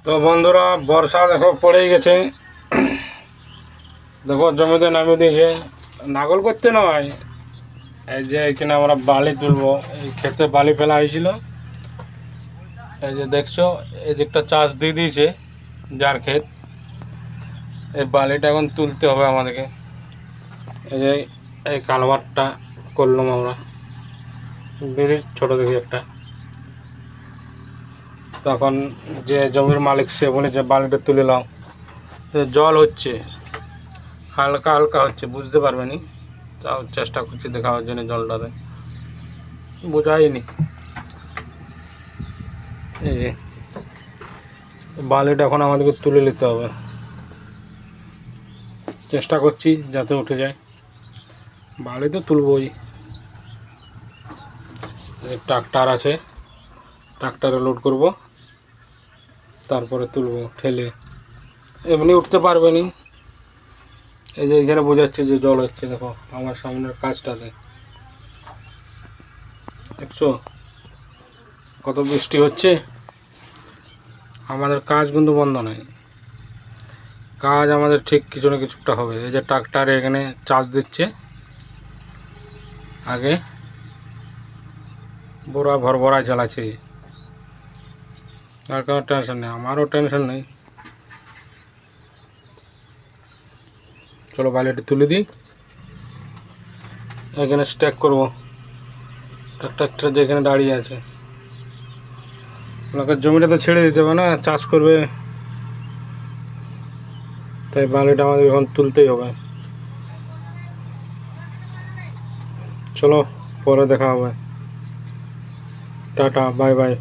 তো বন্ধুরা বর্ষা দেখো পড়েই গেছে। দেখো জমিতে নামিয়ে দিয়েছে, নাগল করতে নয়, এই যে এখানে আমরা বালি তুলবো। এই ক্ষেতে বালি ফেলা হয়েছিল, এই যে দেখছো এই দিকটা চাষ দিয়ে দিয়েছে যার ক্ষেত। এই বালিটা এখন তুলতে হবে আমাদেরকে। এই যে এই কালভারটা করলাম আমরা, ব্রিজ ছোট দেখি একটা। তখন যে জমির মালিক সে বলে যে বালিটা তুলে নাও। জল হচ্ছে, হালকা হালকা হচ্ছে, বুঝতে পারবেনি, তাও চেষ্টা করছি দেখাবার জন্য। জলটাতে বোঝাইনি। এই যে বালিটা এখন আমাদেরকে তুলে নিতে হবে, চেষ্টা করছি যাতে উঠে যায়। বালি তো তুলবই। ট্রাক্টর আছে, ট্রাক্টরে লোড করব, তারপরে তুলবো ঠেলে। এমনি উঠতে পারবে নি। এই যে এখানে বোঝাচ্ছে যে জল হচ্ছে, দেখো আমার সামনের কাজটাতে দেখছো কত বৃষ্টি হচ্ছে। আমাদের কাজ কিন্তু বন্ধ নাই, কাজ আমাদের ঠিক কিছু না কিছুটা হবে। এই যে ট্রাক্টর এখানে চার্জ দিচ্ছে, আগে বোরা ভরভরায় চালাচ্ছে। আর কোনো টেনশন নেই, আমারও টেনশন নেই। চলো বালিটা তুলে দিই, এখানে স্ট্যাক করব। ট্রাক্টরটা যেখানে দাঁড়িয়ে আছে, ওনাকে জমিটা তো ছেড়ে দিতে হবে না, চাষ করবে, তাই বালিটা আমাদের এখন তুলতেই হবে। চলো পরে দেখা হবে, টাটা বাই বাই।